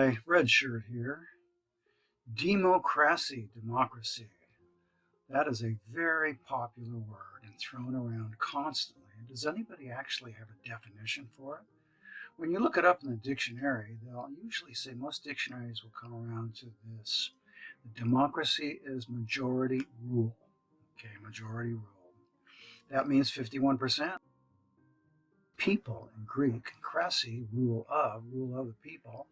my red shirt here. Democracy. That is a very popular word and thrown around constantly. Does anybody actually have a definition for it? When you look it up in the dictionary, they'll usually say most dictionaries will come around to this. Democracy is majority rule. Okay, majority rule. That means 51%. People in Greek, krasi, rule of the people.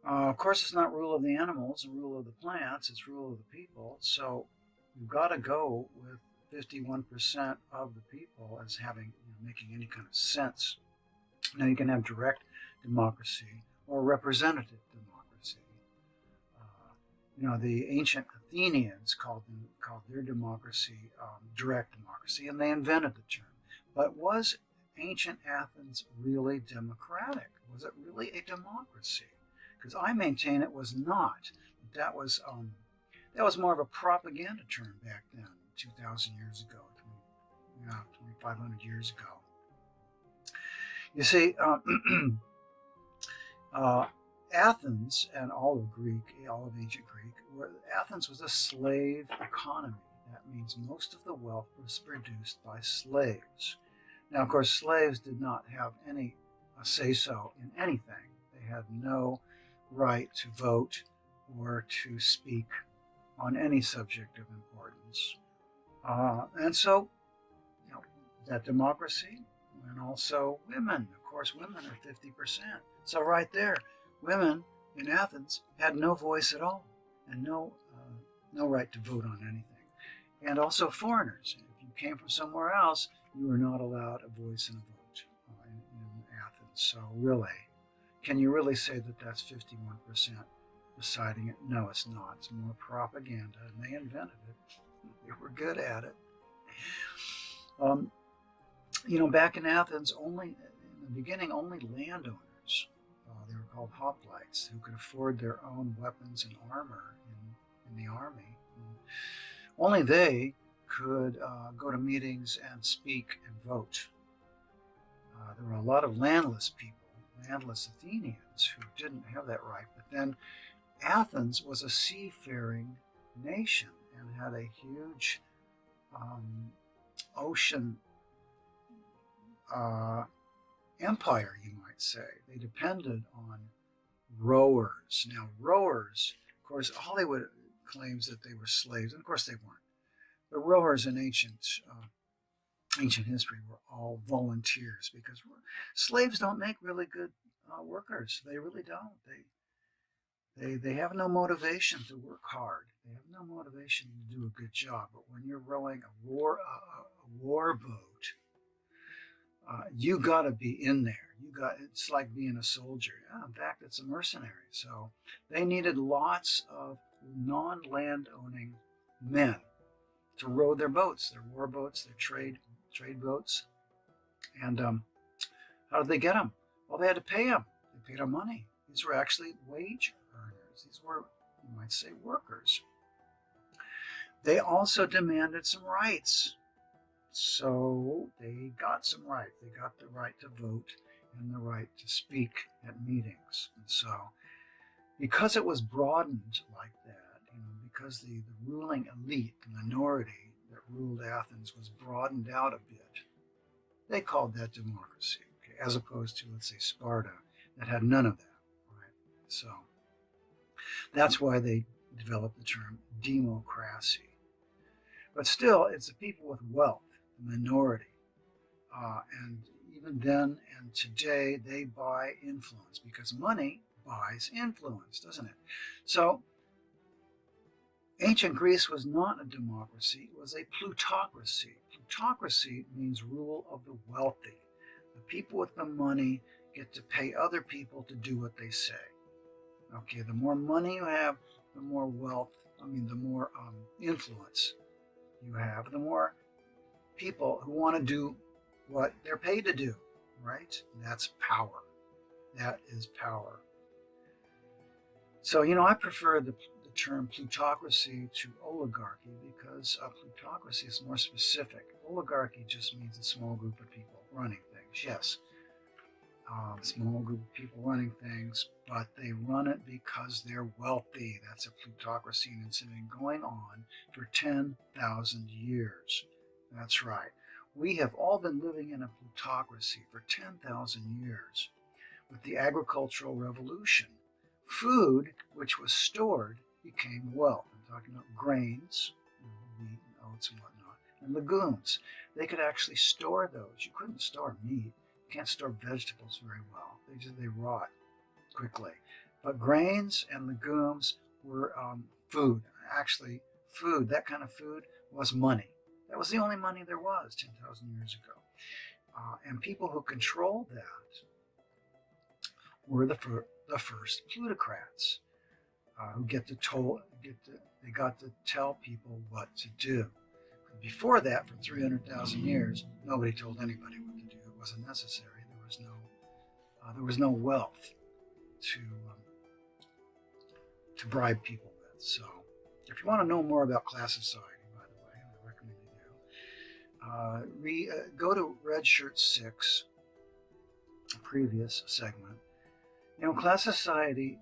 Of course, it's not rule of the animals and rule of the plants, it's rule of the people. So you've got to go with 51% of the people as having, making any kind of sense. Now you can have direct democracy or representative democracy. The ancient Athenians called their democracy direct democracy, and they invented the term. But was ancient Athens really democratic? Was it really a democracy? Because I maintain it was not. That was more of a propaganda term back then, 2,000 years ago, 2,500 years ago. You see, Athens and all of ancient Greek, Athens was a slave economy. That means most of the wealth was produced by slaves. Now, of course, slaves did not have any say-so in anything. They had no right to vote or to speak on any subject of importance. And so, that democracy, and also women. Of course, women are 50%. So right there, women in Athens had no voice at all and no right to vote on anything. And also foreigners. If you came from somewhere else, you were not allowed a voice and a vote in Athens. So really, can you really say that that's 51% deciding it? No, it's not. It's more propaganda, and they invented it. They were good at it. Back in Athens, in the beginning, only landowners, they were called hoplites, who could afford their own weapons and armor in the army. Only they could go to meetings and speak and vote. There were a lot of landless people, landless Athenians, who didn't have that right. But then Athens was a seafaring nation and had a huge ocean empire, you might say. They depended on rowers. Now, rowers, of course, Hollywood claims that they were slaves, and of course they weren't. But rowers in ancient history were all volunteers, because slaves don't make really good workers. They really don't. They have no motivation to work hard. They have no motivation to do a good job. But when you're rowing a war boat, you got to be in there. It's like being a soldier. Yeah, in fact, it's a mercenary. So they needed lots of non-land-owning men to row their boats, their war boats, their trade boats. And how did they get them? Well, they had to pay them. They paid them money. These were actually wage earners. These were, you might say, workers. They also demanded some rights. So they got some rights. They got the right to vote and the right to speak at meetings. And so, because it was broadened like that, because the ruling elite, the minority that ruled Athens, was broadened out a bit, they called that democracy, okay, as opposed to, let's say, Sparta, that had none of that, right? So that's why they developed the term democracy. But still, it's the people with wealth, the minority. And even then and today, they buy influence, because money buys influence, doesn't it? So ancient Greece was not a democracy, it was a plutocracy. Plutocracy means rule of the wealthy. The people with the money get to pay other people to do what they say. Okay, the more money you have, the more wealth, the more influence you have, the more people who want to do what they're paid to do, right? That's power. That is power. So, I prefer the term plutocracy to oligarchy, because plutocracy is more specific. Oligarchy just means a small group of people running things, yes. small group of people running things, but they run it because they're wealthy. That's a plutocracy, and it's been going on for 10,000 years. That's right. We have all been living in a plutocracy for 10,000 years. With the agricultural revolution, food, which was stored, became wealth. I'm talking about grains, wheat, and oats and whatnot, and legumes. They could actually store those. You couldn't store meat. You can't store vegetables very well. They rot quickly. But grains and legumes were food. Actually, food, that kind of food, was money. That was the only money there was 10,000 years ago. And people who controlled that were the first plutocrats, who they got to tell people what to do. Before that, for 300,000 years, nobody told anybody what to do. It wasn't necessary. There was no wealth to bribe people with. So, if you want to know more about class society, by the way, I recommend you do, go to Red Shirt 6, a previous segment. Class society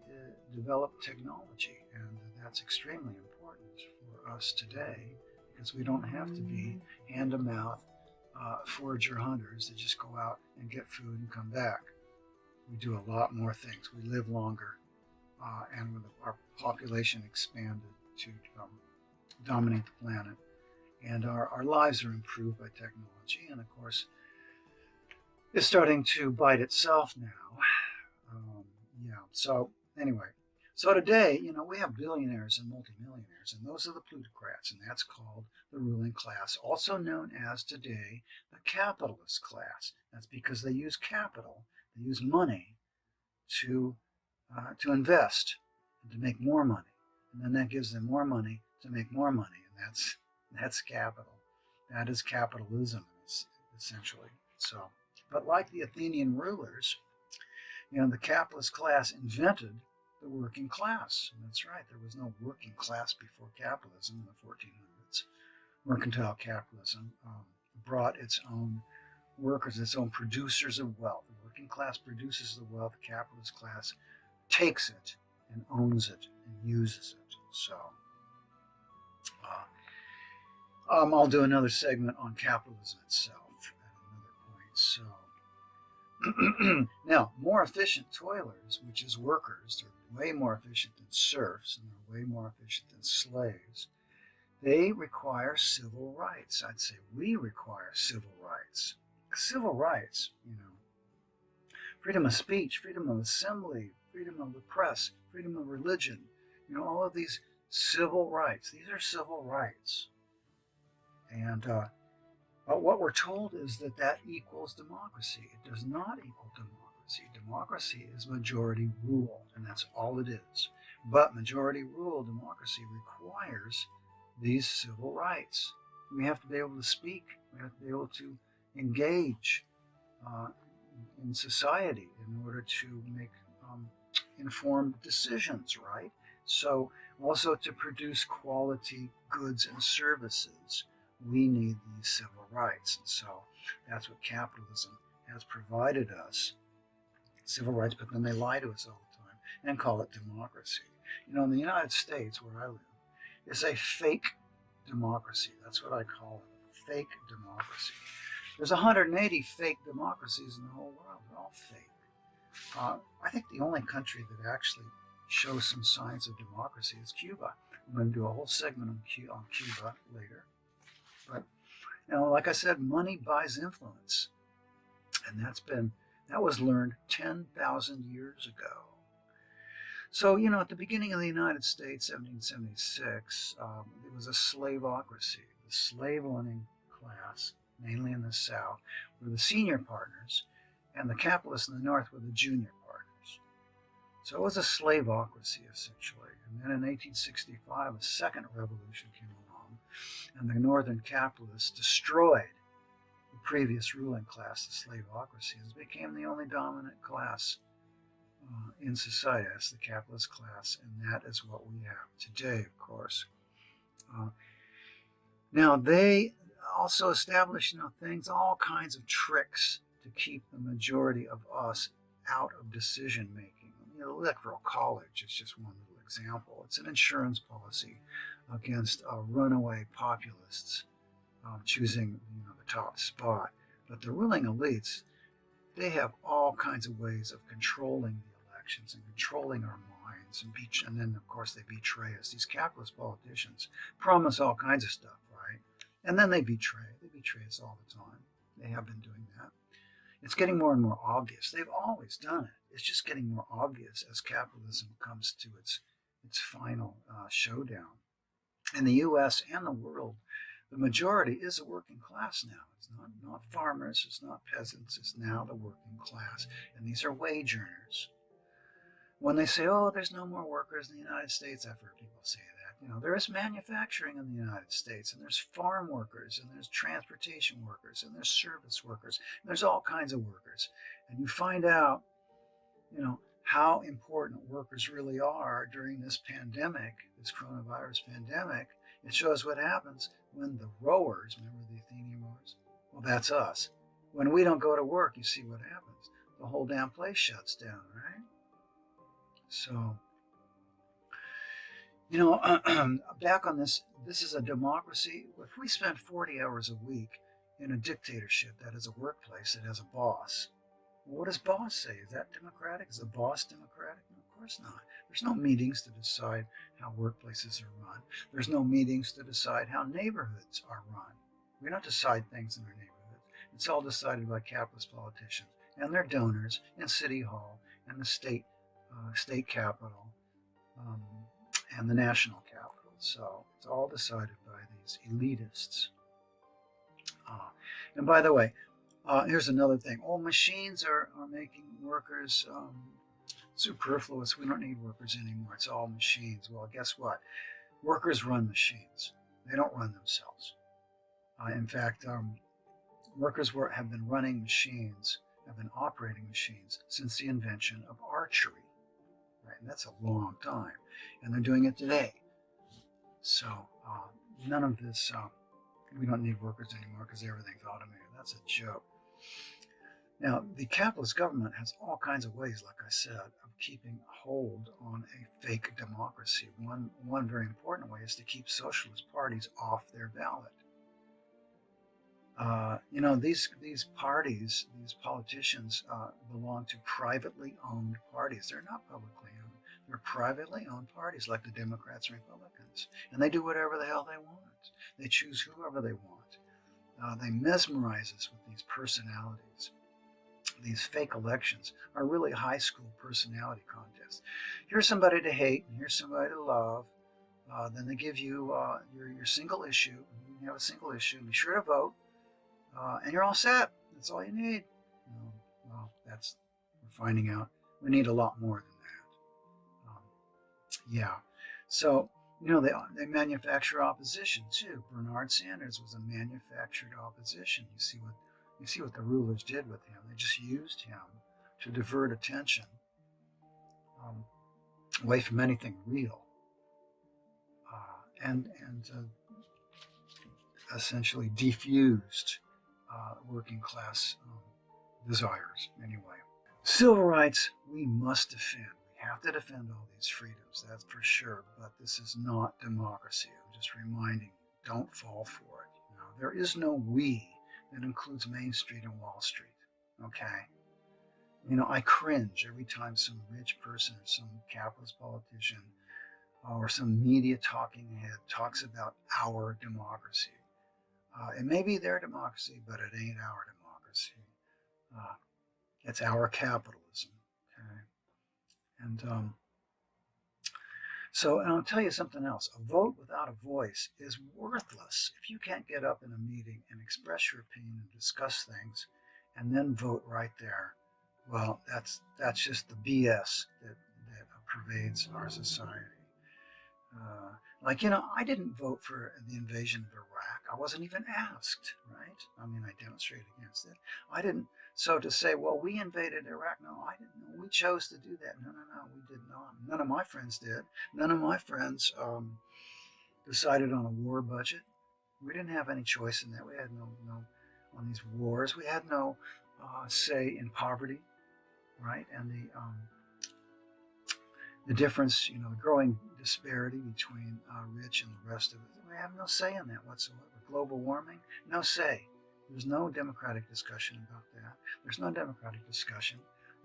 developed technology, and that's extremely important for us today, because we don't have to be hand-to-mouth forager hunters that just go out and get food and come back. We do a lot more things. We live longer, and with our population expanded to dominate the planet, and our lives are improved by technology, and of course, it's starting to bite itself now. So anyway, so today, we have billionaires and multimillionaires, and those are the plutocrats, and that's called the ruling class, also known as today the capitalist class. That's because they use capital, they use money to invest and to make more money, and then that gives them more money to make more money, and that's capital. That is capitalism, essentially. So, but like the Athenian rulers, the capitalist class invented the working class. And that's right, there was no working class before capitalism in the 1400s. Mercantile capitalism brought its own workers, its own producers of wealth. The working class produces the wealth, the capitalist class takes it and owns it and uses it. So, I'll do another segment on capitalism itself at another point. So, now, more efficient toilers, which is workers, they're way more efficient than serfs, and they're way more efficient than slaves. They require civil rights. I'd say we require civil rights. Civil rights, freedom of speech, freedom of assembly, freedom of the press, freedom of religion, all of these civil rights. These are civil rights. And but what we're told is that equals democracy. It does not equal democracy. Democracy is majority rule, and that's all it is. But majority rule democracy requires these civil rights. We have to be able to speak. We have to be able to engage in society in order to make informed decisions, right? So also to produce quality goods and services, we need these civil rights. And so that's what capitalism has provided us, civil rights, but then they lie to us all the time and call it democracy. In the United States, where I live, is a fake democracy. That's what I call it, fake democracy. There's 180 fake democracies in the whole world. They're all fake. I think the only country that actually shows some signs of democracy is Cuba. I'm going to do a whole segment on Cuba later. But, like I said, money buys influence. And that was learned 10,000 years ago. So, at the beginning of the United States, 1776, it was a slaveocracy. The slave-owning class, mainly in the South, were the senior partners, and the capitalists in the North were the junior partners. So it was a slaveocracy, essentially. And then in 1865, a second revolution came along, and the Northern capitalists destroyed the previous ruling class, the slaveocracy, and became the only dominant class in society. That's the capitalist class, and that is what we have today, of course. Now, they also established, all kinds of tricks to keep the majority of us out of decision making. You know, electoral college is just one little example. It's an insurance policy against runaway populists choosing the top spot. But the ruling elites, they have all kinds of ways of controlling the elections and controlling our minds, and then of course they betray us. These capitalist politicians promise all kinds of stuff, right? And then they betray. They betray us all the time. They have been doing that. It's getting more and more obvious. They've always done it. It's just getting more obvious as capitalism comes to its final showdown. In the U.S. and the world, the majority is a working class now. It's not farmers, it's not peasants, it's now the working class. And these are wage earners. When they say, oh, there's no more workers in the United States, I've heard people say that. You know, there is manufacturing in the United States, and there's farm workers, and there's transportation workers, and there's service workers, and there's all kinds of workers. And you find out, how important workers really are during this pandemic, this coronavirus pandemic. It shows what happens when the rowers, remember the Athenian rowers? Well, that's us. When we don't go to work, you see what happens. The whole damn place shuts down, right? So, back on this is a democracy. If we spend 40 hours a week in a dictatorship that is a workplace that has a boss, well, what does boss say? Is that democratic? Is the boss democratic? No, of course not. There's no meetings to decide how workplaces are run. There's no meetings to decide how neighborhoods are run. We don't decide things in our neighborhoods. It's all decided by capitalist politicians and their donors in City Hall and the state capital and the national capital. So it's all decided by these elitists. And by the way, here's another thing. Oh, machines are making workers superfluous. We don't need workers anymore. It's all machines. Well, guess what? Workers run machines. They don't run themselves. In fact, workers have been running machines, have been operating machines since the invention of archery. Right? And that's a long time. And they're doing it today. So none of this, we don't need workers anymore because everything's automated. That's a joke. Now, the capitalist government has all kinds of ways, like I said, of keeping hold on a fake democracy. One very important way is to keep socialist parties off their ballot. These parties, these politicians belong to privately owned parties. They're not publicly owned. They're privately owned parties like the Democrats and Republicans. And they do whatever the hell they want. They choose whoever they want. They mesmerize us with these personalities. These fake elections are really high school personality contests. Here's somebody to hate, and here's somebody to love. Then they give you your single issue. You have a single issue. Be sure to vote, and you're all set. That's all you need. Well, we're finding out we need a lot more than that. Yeah. So they manufacture opposition too. Bernard Sanders was a manufactured opposition. You see what the rulers did with him. They just used him to divert attention away from anything real, and essentially defused working class desires. Anyway, civil rights we must defend. We have to defend all these freedoms. That's for sure. But this is not democracy. I'm just reminding you. Don't fall for it. There is no we that includes Main Street and Wall Street, okay? I cringe every time some rich person or some capitalist politician or some media talking head talks about our democracy. It may be their democracy, but it ain't our democracy. It's our capitalism, okay? And so I'll tell you something else. A vote without a voice is worthless. If you can't get up in a meeting and express your opinion and discuss things and then vote right there, well, that's just the BS that pervades our society. I didn't vote for the invasion of Iraq. I wasn't even asked, right? I demonstrated against it. I didn't. So to say, well, we invaded Iraq, no, I didn't know. We chose to do that. No, we did not. None of my friends did. None of my friends decided on a war budget. We didn't have any choice in that. We had no on these wars. We had no say in poverty. right? And the difference, the growing disparity between rich and the rest of it. We have no say in that whatsoever. Global warming, no say. There's no democratic discussion about that. There's no democratic discussion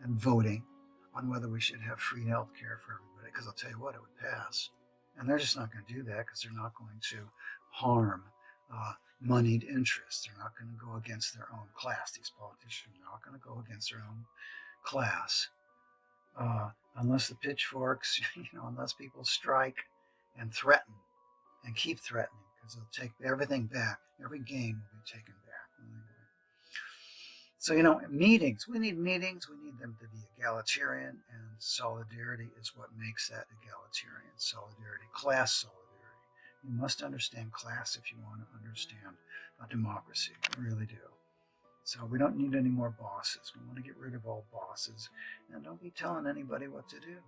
and voting on whether we should have free health care for everybody, because I'll tell you what, it would pass. And they're just not going to do that because they're not going to harm moneyed interests. They're not going to go against their own class. These politicians are not going to go against their own class unless the pitchforks, unless people strike and threaten and keep threatening, because they'll take everything back. Every gain will be taken back. So, meetings. We need meetings. We need them to be egalitarian, and solidarity is what makes that egalitarian solidarity, class solidarity. You must understand class if you want to understand a democracy. You really do. So we don't need any more bosses. We want to get rid of all bosses, and don't be telling anybody what to do.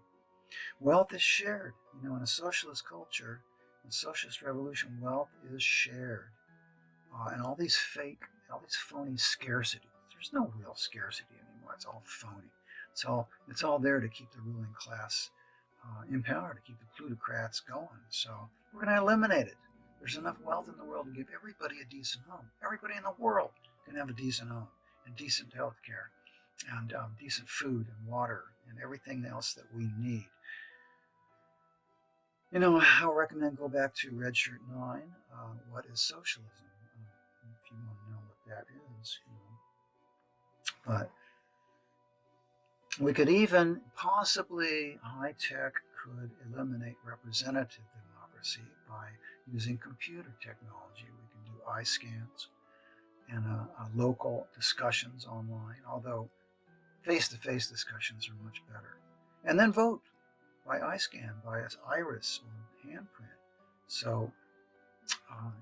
Wealth is shared. In a socialist culture, in socialist revolution, wealth is shared. And all these phony scarcity. There's no real scarcity anymore. It's all phony. It's all there to keep the ruling class in power, to keep the plutocrats going. So we're going to eliminate it. There's enough wealth in the world to give everybody a decent home. Everybody in the world can have a decent home and decent health care and decent food and water and everything else that we need. I'll recommend go back to Red Shirt 9. What is socialism? If you want to know what that is, But we could even possibly, high tech could eliminate representative democracy by using computer technology. We can do eye scans and local discussions online, although face-to-face discussions are much better. And then vote by eye scan, by iris or handprint. So,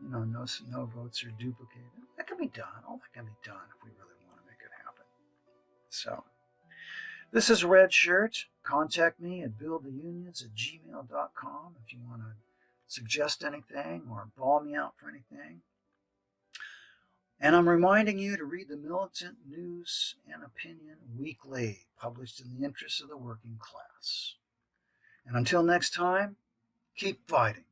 no votes are duplicated. That can be done. All that can be done if we really want to make it happen. So, this is Red Shirt. Contact me at buildtheunions@gmail.com if you want to suggest anything or ball me out for anything. And I'm reminding you to read the Militant News and Opinion Weekly, published in the interests of the working class. And until next time, keep fighting.